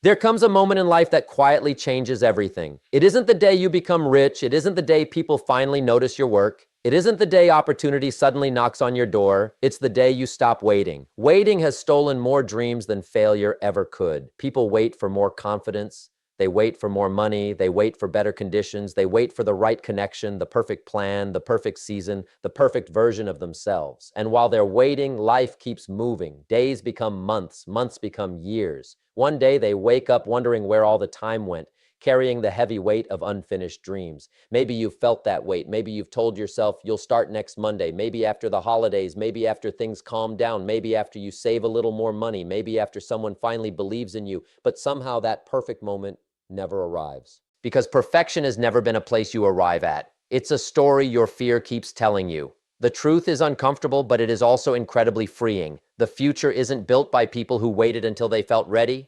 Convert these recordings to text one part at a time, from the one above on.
There comes a moment in life that quietly changes everything. It isn't the day you become rich. It isn't the day people finally notice your work. It isn't the day opportunity suddenly knocks on your door. It's the day you stop waiting. Waiting has stolen more dreams than failure ever could. People wait for more confidence. They wait for more money. They wait for better conditions. They wait for the right connection, the perfect plan, the perfect season, the perfect version of themselves. And while they're waiting, life keeps moving. Days become months. Months become years. One day they wake up wondering where all the time went, carrying the heavy weight of unfinished dreams. Maybe you've felt that weight. Maybe you've told yourself you'll start next Monday, maybe after the holidays, maybe after things calm down, maybe after you save a little more money, maybe after someone finally believes in you. But somehow that perfect moment never arrives. Because perfection has never been a place you arrive at. It's a story your fear keeps telling you. The truth is uncomfortable, but it is also incredibly freeing. The future isn't built by people who waited until they felt ready.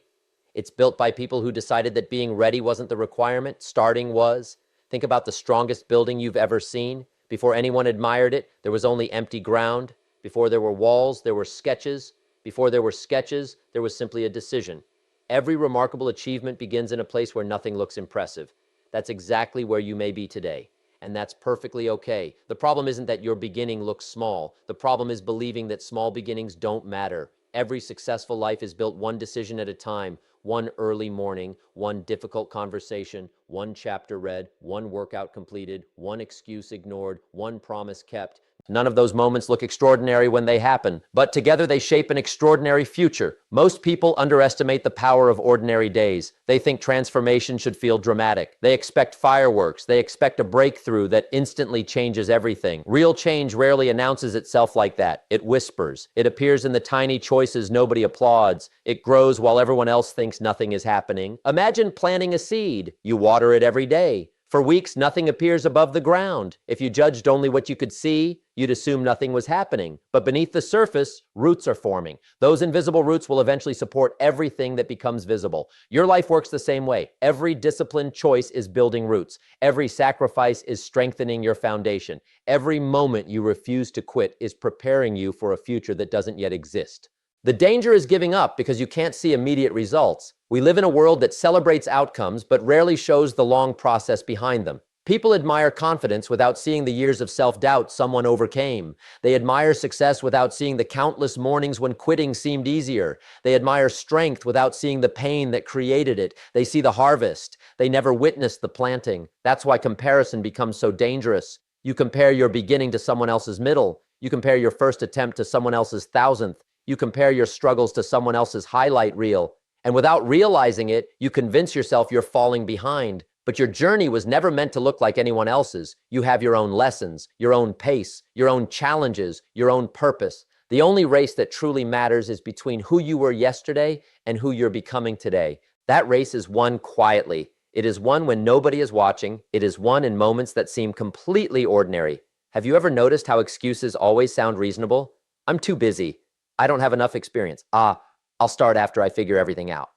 It's built by people who decided that being ready wasn't the requirement, starting was. Think about the strongest building you've ever seen. Before anyone admired it, there was only empty ground. Before there were walls, there were sketches. Before there were sketches, there was simply a decision. Every remarkable achievement begins in a place where nothing looks impressive. That's exactly where you may be today. And that's perfectly okay. The problem isn't that your beginning looks small. The problem is believing that small beginnings don't matter. Every successful life is built one decision at a time, one early morning, one difficult conversation, one chapter read, one workout completed, one excuse ignored, one promise kept. None of those moments look extraordinary when they happen, but together they shape an extraordinary future. Most people underestimate the power of ordinary days. They think transformation should feel dramatic. They expect fireworks. They expect a breakthrough that instantly changes everything. Real change rarely announces itself like that. It whispers. It appears in the tiny choices nobody applauds. It grows while everyone else thinks nothing is happening. Imagine planting a seed. You water it every day. For weeks, nothing appears above the ground. If you judged only what you could see, you'd assume nothing was happening. But beneath the surface, roots are forming. Those invisible roots will eventually support everything that becomes visible. Your life works the same way. Every disciplined choice is building roots. Every sacrifice is strengthening your foundation. Every moment you refuse to quit is preparing you for a future that doesn't yet exist. The danger is giving up because you can't see immediate results. We live in a world that celebrates outcomes but rarely shows the long process behind them. People admire confidence without seeing the years of self-doubt someone overcame. They admire success without seeing the countless mornings when quitting seemed easier. They admire strength without seeing the pain that created it. They see the harvest. They never witnessed the planting. That's why comparison becomes so dangerous. You compare your beginning to someone else's middle. You compare your first attempt to someone else's thousandth. You compare your struggles to someone else's highlight reel. And without realizing it, you convince yourself you're falling behind. But your journey was never meant to look like anyone else's. You have your own lessons, your own pace, your own challenges, your own purpose. The only race that truly matters is between who you were yesterday and who you're becoming today. That race is won quietly. It is won when nobody is watching. It is won in moments that seem completely ordinary. Have you ever noticed how excuses always sound reasonable? I'm too busy. I don't have enough experience. I'll start after I figure everything out.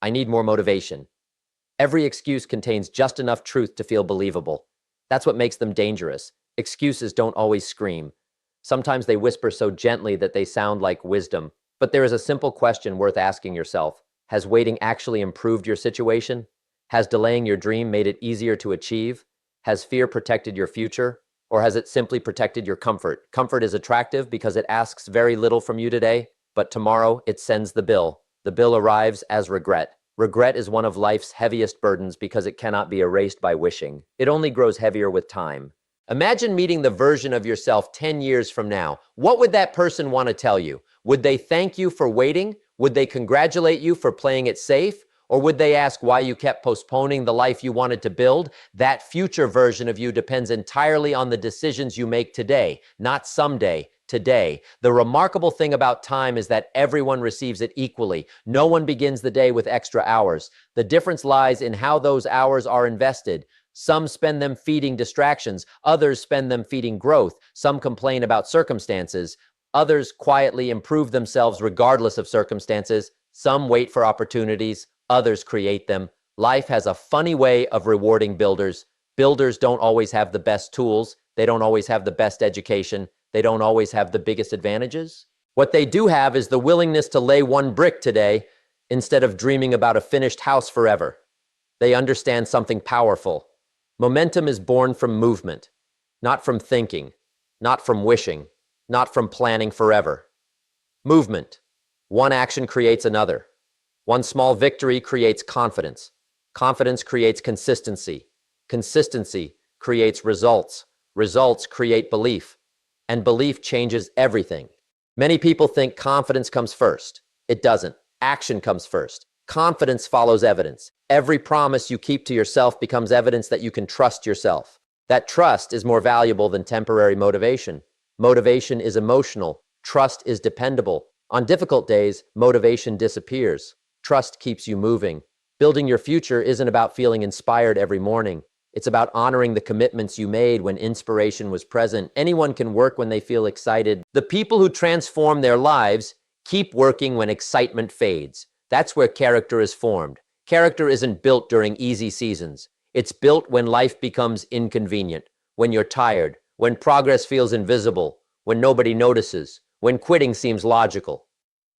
I need more motivation. Every excuse contains just enough truth to feel believable. That's what makes them dangerous. Excuses don't always scream. Sometimes they whisper so gently that they sound like wisdom. But there is a simple question worth asking yourself. Has waiting actually improved your situation? Has delaying your dream made it easier to achieve? Has fear protected your future? Or has it simply protected your comfort? Comfort is attractive because it asks very little from you today, but tomorrow it sends the bill. The bill arrives as regret. Regret is one of life's heaviest burdens because it cannot be erased by wishing. It only grows heavier with time. Imagine meeting the version of yourself 10 years from now. What would that person want to tell you? Would they thank you for waiting? Would they congratulate you for playing it safe? Or would they ask why you kept postponing the life you wanted to build? That future version of you depends entirely on the decisions you make today, not someday, today. The remarkable thing about time is that everyone receives it equally. No one begins the day with extra hours. The difference lies in how those hours are invested. Some spend them feeding distractions. Others spend them feeding growth. Some complain about circumstances. Others quietly improve themselves regardless of circumstances. Some wait for opportunities. Others create them. Life has a funny way of rewarding builders. Builders don't always have the best tools. They don't always have the best education. They don't always have the biggest advantages. What they do have is the willingness to lay one brick today instead of dreaming about a finished house forever. They understand something powerful. Momentum is born from movement, not from thinking, not from wishing, not from planning forever. Movement. One action creates another. One small victory creates confidence. Confidence creates consistency. Consistency creates results. Results create belief. And belief changes everything. Many people think confidence comes first. It doesn't. Action comes first. Confidence follows evidence. Every promise you keep to yourself becomes evidence that you can trust yourself. That trust is more valuable than temporary motivation. Motivation is emotional. Trust is dependable. On difficult days, motivation disappears. Trust keeps you moving. Building your future isn't about feeling inspired every morning. It's about honoring the commitments you made when inspiration was present. Anyone can work when they feel excited. The people who transform their lives keep working when excitement fades. That's where character is formed. Character isn't built during easy seasons. It's built when life becomes inconvenient, when you're tired, when progress feels invisible, when nobody notices, when quitting seems logical.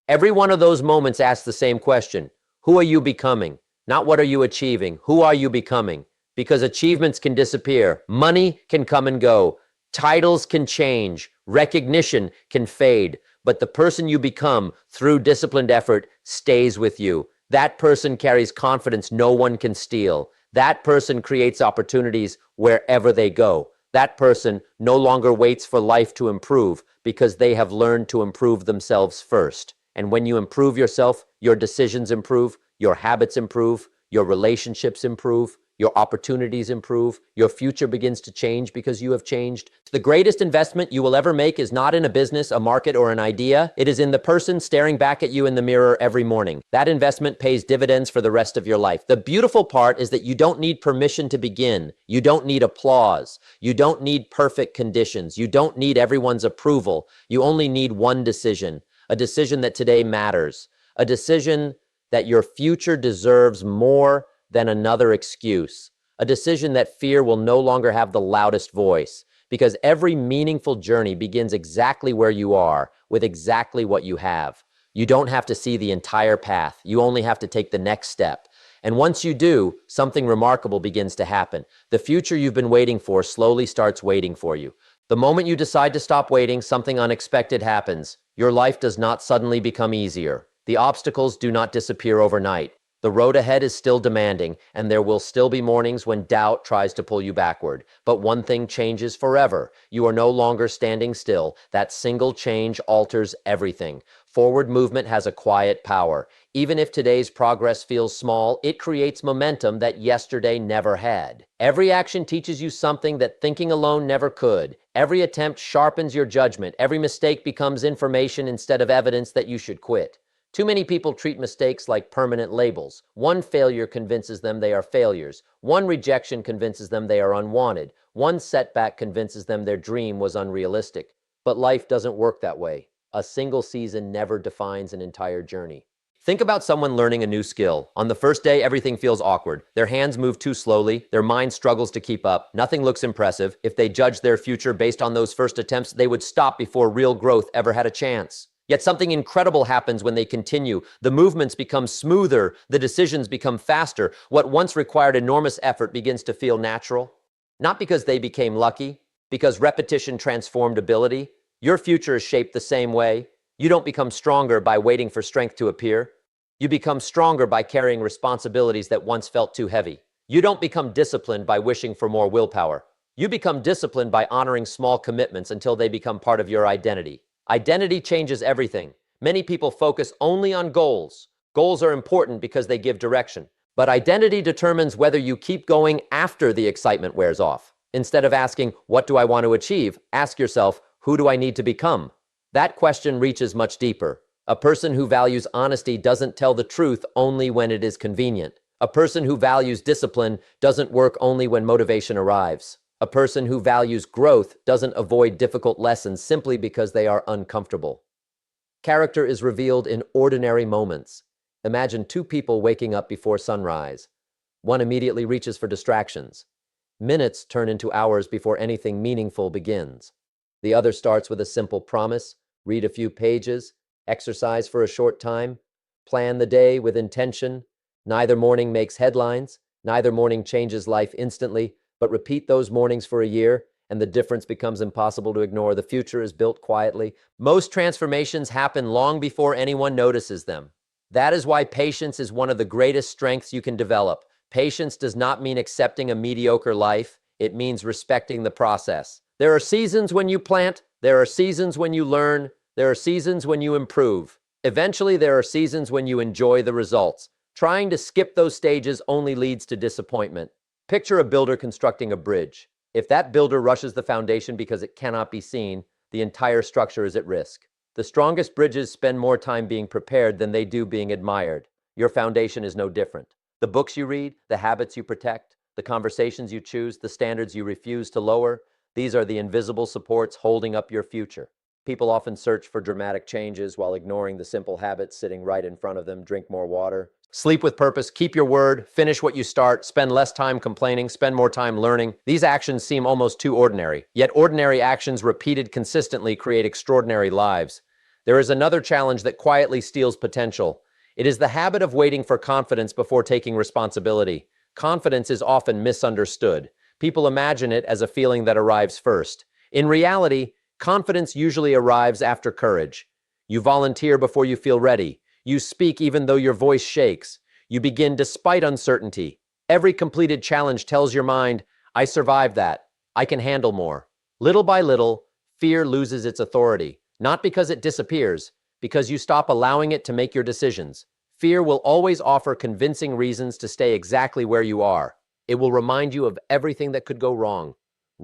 Every one of those moments asks the same question. Who are you becoming? Not what are you achieving? Who are you becoming? Because achievements can disappear. Money can come and go. Titles can change. Recognition can fade. But the person you become through disciplined effort stays with you. That person carries confidence no one can steal. That person creates opportunities wherever they go. That person no longer waits for life to improve because they have learned to improve themselves first. And when you improve yourself, your decisions improve, your habits improve, your relationships improve, your opportunities improve, your future begins to change because you have changed. The greatest investment you will ever make is not in a business, a market, or an idea. It is in the person staring back at you in the mirror every morning. That investment pays dividends for the rest of your life. The beautiful part is that you don't need permission to begin. You don't need applause. You don't need perfect conditions. You don't need everyone's approval. You only need one decision, a decision that today matters, a decision that your future deserves more than another excuse, a decision that fear will no longer have the loudest voice, because every meaningful journey begins exactly where you are, with exactly what you have. You don't have to see the entire path. You only have to take the next step. And once you do, something remarkable begins to happen. The future you've been waiting for slowly starts waiting for you. The moment you decide to stop waiting, something unexpected happens. Your life does not suddenly become easier. The obstacles do not disappear overnight. The road ahead is still demanding, and there will still be mornings when doubt tries to pull you backward. But one thing changes forever. You are no longer standing still. That single change alters everything. Forward movement has a quiet power. Even if today's progress feels small, it creates momentum that yesterday never had. Every action teaches you something that thinking alone never could. Every attempt sharpens your judgment. Every mistake becomes information instead of evidence that you should quit. Too many people treat mistakes like permanent labels. One failure convinces them they are failures. One rejection convinces them they are unwanted. One setback convinces them their dream was unrealistic. But life doesn't work that way. A single season never defines an entire journey. Think about someone learning a new skill. On the first day, everything feels awkward. Their hands move too slowly. Their mind struggles to keep up. Nothing looks impressive. If they judged their future based on those first attempts, they would stop before real growth ever had a chance. Yet something incredible happens when they continue. The movements become smoother. The decisions become faster. What once required enormous effort begins to feel natural. Not because they became lucky, because repetition transformed ability. Your future is shaped the same way. You don't become stronger by waiting for strength to appear. You become stronger by carrying responsibilities that once felt too heavy. You don't become disciplined by wishing for more willpower. You become disciplined by honoring small commitments until they become part of your identity. Identity changes everything. Many people focus only on goals. Goals are important because they give direction. But identity determines whether you keep going after the excitement wears off. Instead of asking, what do I want to achieve? Ask yourself, who do I need to become? That question reaches much deeper. A person who values honesty doesn't tell the truth only when it is convenient. A person who values discipline doesn't work only when motivation arrives. A person who values growth doesn't avoid difficult lessons simply because they are uncomfortable. Character is revealed in ordinary moments. Imagine two people waking up before sunrise. One immediately reaches for distractions. Minutes turn into hours before anything meaningful begins. The other starts with a simple promise, read a few pages, exercise for a short time. Plan the day with intention. Neither morning makes headlines. Neither morning changes life instantly, but repeat those mornings for a year, and the difference becomes impossible to ignore. The future is built quietly. Most transformations happen long before anyone notices them. That is why patience is one of the greatest strengths you can develop. Patience does not mean accepting a mediocre life. It means respecting the process. There are seasons when you plant. There are seasons when you learn. There are seasons when you improve. Eventually, there are seasons when you enjoy the results. Trying to skip those stages only leads to disappointment. Picture a builder constructing a bridge. If that builder rushes the foundation because it cannot be seen, the entire structure is at risk. The strongest bridges spend more time being prepared than they do being admired. Your foundation is no different. The books you read, the habits you protect, the conversations you choose, the standards you refuse to lower, these are the invisible supports holding up your future. People often search for dramatic changes while ignoring the simple habits sitting right in front of them. Drink more water. Sleep with purpose, keep your word, finish what you start, spend less time complaining, spend more time learning. These actions seem almost too ordinary, yet ordinary actions repeated consistently create extraordinary lives. There is another challenge that quietly steals potential. It is the habit of waiting for confidence before taking responsibility. Confidence is often misunderstood. People imagine it as a feeling that arrives first. In reality, confidence usually arrives after courage. You volunteer before you feel ready. You speak even though your voice shakes. You begin despite uncertainty. Every completed challenge tells your mind, I survived that. I can handle more. Little by little, fear loses its authority. Not because it disappears, because you stop allowing it to make your decisions. Fear will always offer convincing reasons to stay exactly where you are. It will remind you of everything that could go wrong.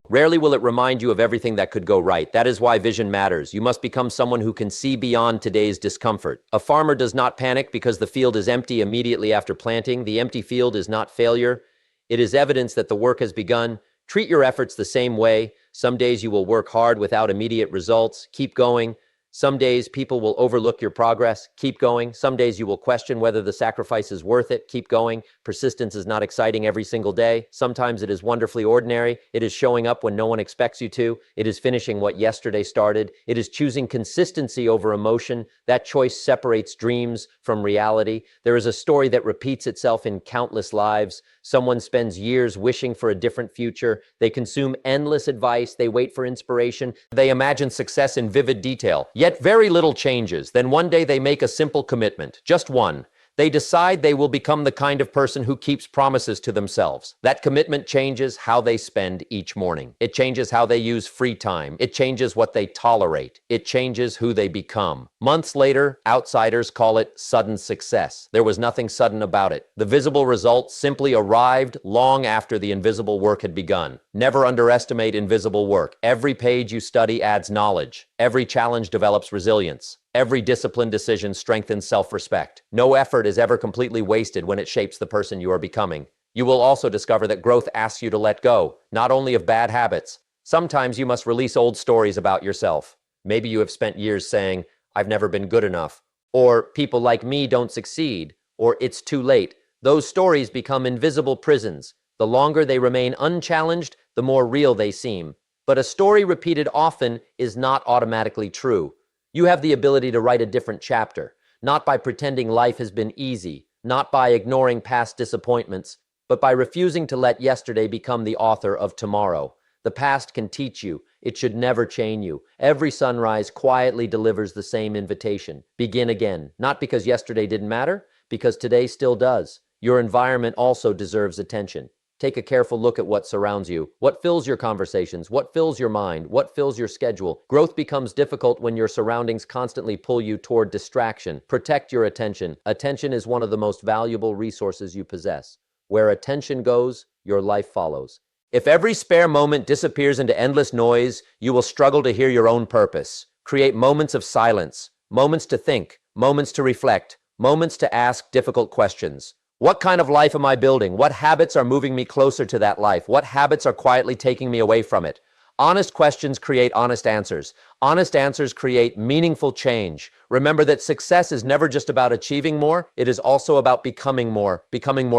Rarely will it remind you of everything that could go right. That is why vision matters. You must become someone who can see beyond today's discomfort. A farmer does not panic because the field is empty immediately after planting. The empty field is not failure. It is evidence that the work has begun. Treat your efforts the same way. Some days you will work hard without immediate results. Keep going. Some days people will overlook your progress. Keep going. Some days you will question whether the sacrifice is worth it. Keep going. Persistence is not exciting every single day. Sometimes it is wonderfully ordinary. It is showing up when no one expects you to. It is finishing what yesterday started. It is choosing consistency over emotion. That choice separates dreams from reality. There is a story that repeats itself in countless lives. Someone spends years wishing for a different future. They consume endless advice. They wait for inspiration. They imagine success in vivid detail. Yet very little changes. Then one day they make a simple commitment, just one. They decide they will become the kind of person who keeps promises to themselves. That commitment changes how they spend each morning. It changes how they use free time. It changes what they tolerate. It changes who they become. Months later, outsiders call it sudden success. There was nothing sudden about it. The visible result simply arrived long after the invisible work had begun. Never underestimate invisible work. Every page you study adds knowledge. Every challenge develops resilience. Every disciplined decision strengthens self-respect. No effort is ever completely wasted when it shapes the person you are becoming. You will also discover that growth asks you to let go, not only of bad habits. Sometimes you must release old stories about yourself. Maybe you have spent years saying, I've never been good enough, or people like me don't succeed, or it's too late. Those stories become invisible prisons. The longer they remain unchallenged, the more real they seem. But a story repeated often is not automatically true. You have the ability to write a different chapter, not by pretending life has been easy, not by ignoring past disappointments, but by refusing to let yesterday become the author of tomorrow. The past can teach you. It should never chain you. Every sunrise quietly delivers the same invitation. Begin again, not because yesterday didn't matter, because today still does. Your environment also deserves attention. Take a careful look at what surrounds you. What fills your conversations? What fills your mind? What fills your schedule? Growth becomes difficult when your surroundings constantly pull you toward distraction. Protect your attention. Attention is one of the most valuable resources you possess. Where attention goes, your life follows. If every spare moment disappears into endless noise, you will struggle to hear your own purpose. Create moments of silence, moments to think, moments to reflect, moments to ask difficult questions. What kind of life am I building? What habits are moving me closer to that life? What habits are quietly taking me away from it? Honest questions create honest answers. Honest answers create meaningful change. Remember that success is never just about achieving more, it is also about becoming more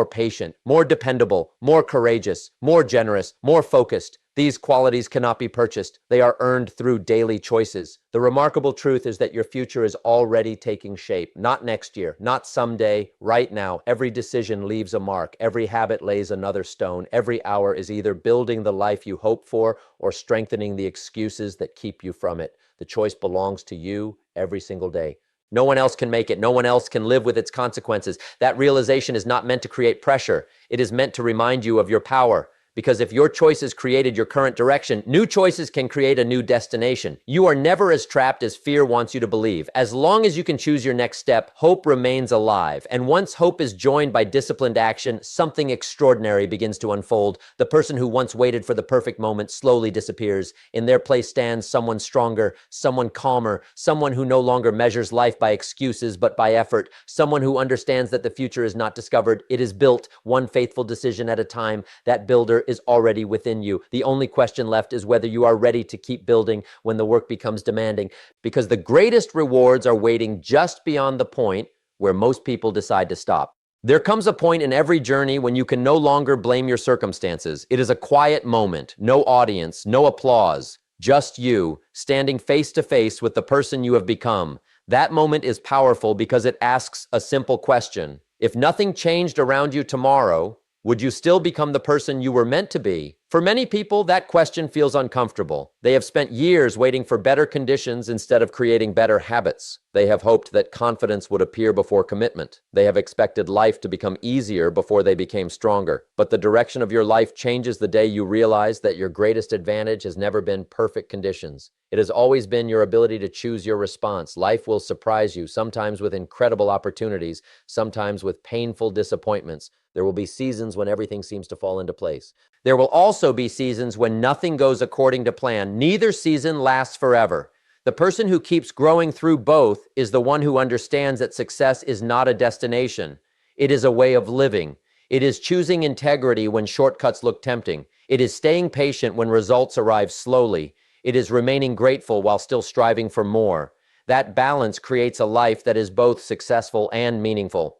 patient, more dependable, more courageous, more generous, more focused. These qualities cannot be purchased. They are earned through daily choices. The remarkable truth is that your future is already taking shape. Not next year, not someday, right now. Every decision leaves a mark. Every habit lays another stone. Every hour is either building the life you hope for or strengthening the excuses that keep you from it. The choice belongs to you every single day. No one else can make it. No one else can live with its consequences. That realization is not meant to create pressure. It is meant to remind you of your power. Because if your choices created your current direction, new choices can create a new destination. You are never as trapped as fear wants you to believe. As long as you can choose your next step, hope remains alive. And once hope is joined by disciplined action, something extraordinary begins to unfold. The person who once waited for the perfect moment slowly disappears. In their place stands someone stronger, someone calmer, someone who no longer measures life by excuses but by effort, someone who understands that the future is not discovered, it is built, one faithful decision at a time. That builder is already within you. The only question left is whether you are ready to keep building when the work becomes demanding, because the greatest rewards are waiting just beyond the point where most people decide to stop. There comes a point in every journey when you can no longer blame your circumstances. It is a quiet moment, no audience, no applause, just you standing face to face with the person you have become. That moment is powerful because it asks a simple question. If nothing changed around you tomorrow, would you still become the person you were meant to be? For many people, that question feels uncomfortable. They have spent years waiting for better conditions instead of creating better habits. They have hoped that confidence would appear before commitment. They have expected life to become easier before they became stronger. But the direction of your life changes the day you realize that your greatest advantage has never been perfect conditions. It has always been your ability to choose your response. Life will surprise you, sometimes with incredible opportunities, sometimes with painful disappointments. There will be seasons when everything seems to fall into place. There will also be seasons when nothing goes according to plan. Neither season lasts forever. The person who keeps growing through both is the one who understands that success is not a destination. It is a way of living. It is choosing integrity when shortcuts look tempting. It is staying patient when results arrive slowly. It is remaining grateful while still striving for more. That balance creates a life that is both successful and meaningful.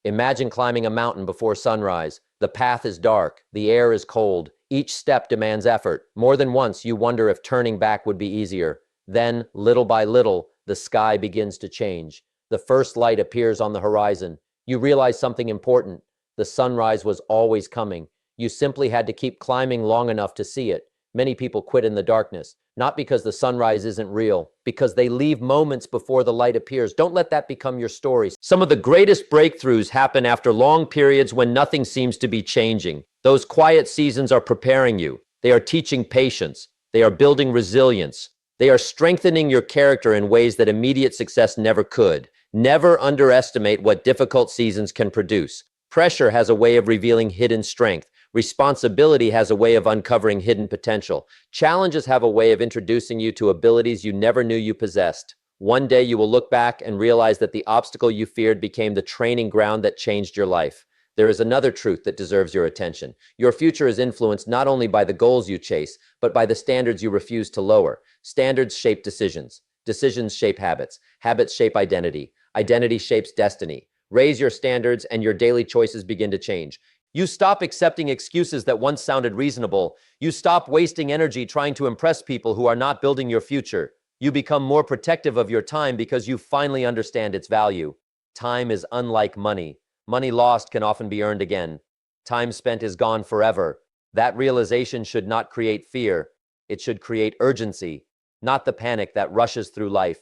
Imagine climbing a mountain before sunrise. The path is dark, the air is cold, each step demands effort. More than once, you wonder if turning back would be easier. Then, little by little, the sky begins to change. The first light appears on the horizon. You realize something important. The sunrise was always coming. You simply had to keep climbing long enough to see it. Many people quit in the darkness, not because the sunrise isn't real, because they leave moments before the light appears. Don't let that become your story. Some of the greatest breakthroughs happen after long periods when nothing seems to be changing. Those quiet seasons are preparing you. They are teaching patience. They are building resilience. They are strengthening your character in ways that immediate success never could. Never underestimate what difficult seasons can produce. Pressure has a way of revealing hidden strength. Responsibility has a way of uncovering hidden potential. Challenges have a way of introducing you to abilities you never knew you possessed. One day you will look back and realize that the obstacle you feared became the training ground that changed your life. There is another truth that deserves your attention. Your future is influenced not only by the goals you chase, but by the standards you refuse to lower. Standards shape decisions. Decisions shape habits. Habits shape identity. Identity shapes destiny. Raise your standards and your daily choices begin to change. You stop accepting excuses that once sounded reasonable. You stop wasting energy trying to impress people who are not building your future. You become more protective of your time because you finally understand its value. Time is unlike money. Money lost can often be earned again. Time spent is gone forever. That realization should not create fear. It should create urgency, not the panic that rushes through life.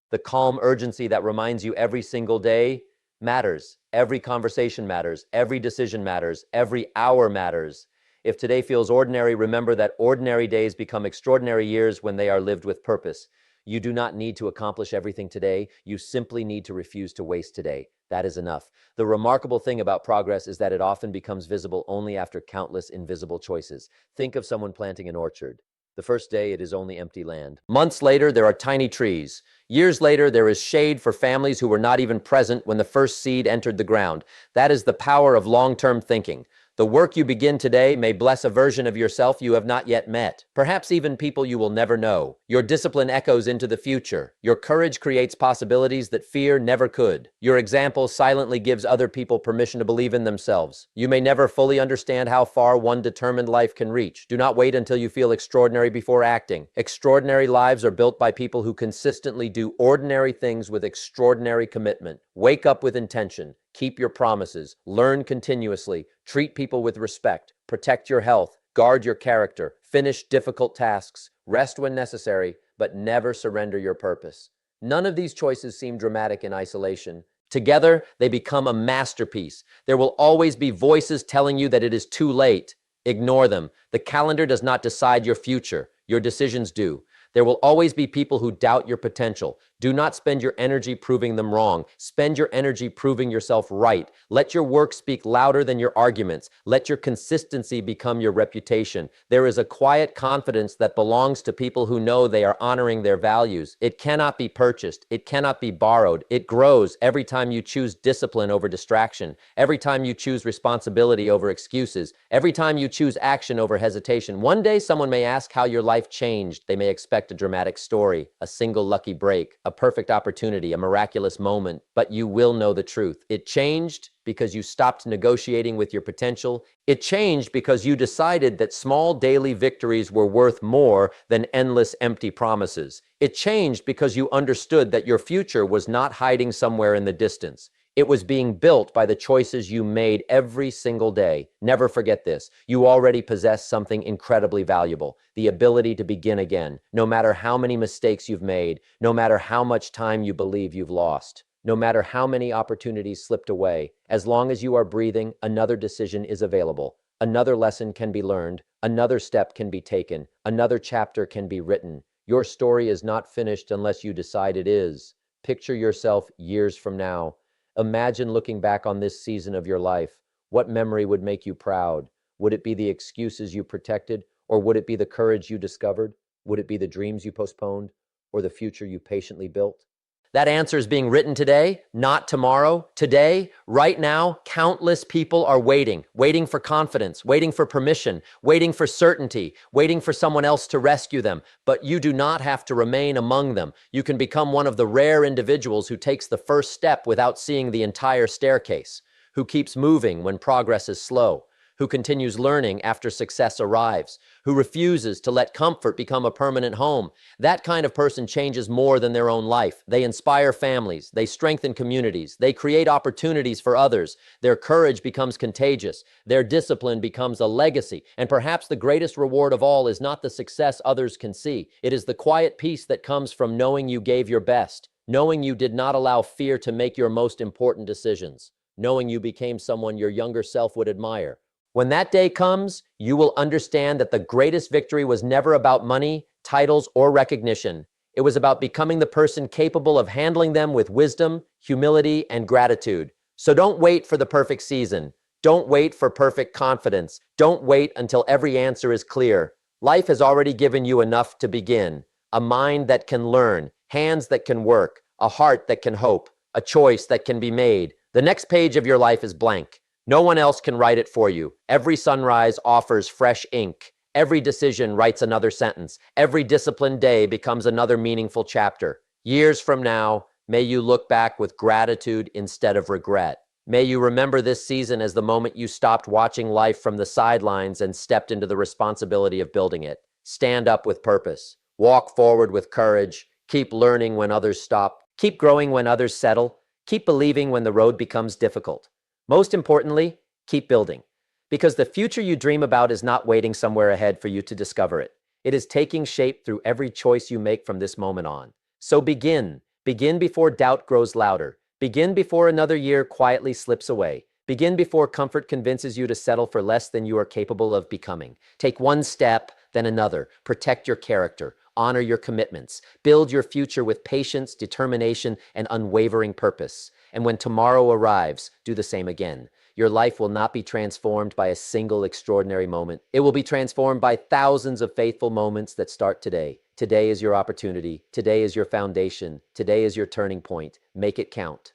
The calm urgency that reminds you every single day matters. Every conversation matters. Every decision matters. Every hour matters. If today feels ordinary, remember that ordinary days become extraordinary years when they are lived with purpose. You do not need to accomplish everything today. You simply need to refuse to waste today. That is enough. The remarkable thing about progress is that it often becomes visible only after countless invisible choices. Think of someone planting an orchard. The first day, it is only empty land. Months later, there are tiny trees. Years later, there is shade for families who were not even present when the first seed entered the ground. That is the power of long-term thinking. The work you begin today may bless a version of yourself you have not yet met, perhaps even people you will never know. Your discipline echoes into the future. Your courage creates possibilities that fear never could. Your example silently gives other people permission to believe in themselves. You may never fully understand how far one determined life can reach. Do not wait until you feel extraordinary before acting. Extraordinary lives are built by people who consistently do ordinary things with extraordinary commitment. Wake up with intention. Keep your promises. Learn continuously. Treat people with respect. Protect your health. Guard your character. Finish difficult tasks. Rest when necessary, but never surrender your purpose. None of these choices seem dramatic in isolation. Together, they become a masterpiece. There will always be voices telling you that it is too late. Ignore them. The calendar does not decide your future. Your decisions do. There will always be people who doubt your potential. Do not spend your energy proving them wrong. Spend your energy proving yourself right. Let your work speak louder than your arguments. Let your consistency become your reputation. There is a quiet confidence that belongs to people who know they are honoring their values. It cannot be purchased. It cannot be borrowed. It grows every time you choose discipline over distraction, every time you choose responsibility over excuses, every time you choose action over hesitation. One day someone may ask how your life changed. They may expect a dramatic story, a single lucky break, a perfect opportunity, a miraculous moment, but you will know the truth. It changed because you stopped negotiating with your potential. It changed because you decided that small daily victories were worth more than endless empty promises. It changed because you understood that your future was not hiding somewhere in the distance. It was being built by the choices you made every single day. Never forget this. You already possess something incredibly valuable, the ability to begin again, no matter how many mistakes you've made, no matter how much time you believe you've lost, no matter how many opportunities slipped away. As long as you are breathing, another decision is available. Another lesson can be learned. Another step can be taken. Another chapter can be written. Your story is not finished unless you decide it is. Picture yourself years from now. Imagine looking back on this season of your life. What memory would make you proud? Would it be the excuses you protected, or would it be the courage you discovered? Would it be the dreams you postponed, or the future you patiently built? That answer is being written today, not tomorrow. Today, right now, countless people are waiting for confidence, waiting for permission, waiting for certainty, waiting for someone else to rescue them. But you do not have to remain among them. You can become one of the rare individuals who takes the first step without seeing the entire staircase, who keeps moving when progress is slow, who continues learning after success arrives, who refuses to let comfort become a permanent home. That kind of person changes more than their own life. They inspire families, they strengthen communities, they create opportunities for others. Their courage becomes contagious, their discipline becomes a legacy, and perhaps the greatest reward of all is not the success others can see. It is the quiet peace that comes from knowing you gave your best, knowing you did not allow fear to make your most important decisions, knowing you became someone your younger self would admire. When that day comes, you will understand that the greatest victory was never about money, titles, or recognition. It was about becoming the person capable of handling them with wisdom, humility, and gratitude. So don't wait for the perfect season. Don't wait for perfect confidence. Don't wait until every answer is clear. Life has already given you enough to begin. A mind that can learn, hands that can work, a heart that can hope, a choice that can be made. The next page of your life is blank. No one else can write it for you. Every sunrise offers fresh ink. Every decision writes another sentence. Every disciplined day becomes another meaningful chapter. Years from now, may you look back with gratitude instead of regret. May you remember this season as the moment you stopped watching life from the sidelines and stepped into the responsibility of building it. Stand up with purpose. Walk forward with courage. Keep learning when others stop. Keep growing when others settle. Keep believing when the road becomes difficult. Most importantly, keep building. Because the future you dream about is not waiting somewhere ahead for you to discover it. It is taking shape through every choice you make from this moment on. So begin. Begin before doubt grows louder. Begin before another year quietly slips away. Begin before comfort convinces you to settle for less than you are capable of becoming. Take one step, then another. Protect your character. Honor your commitments. Build your future with patience, determination, and unwavering purpose. And when tomorrow arrives, do the same again. Your life will not be transformed by a single extraordinary moment. It will be transformed by thousands of faithful moments that start today. Today is your opportunity. Today is your foundation. Today is your turning point. Make it count.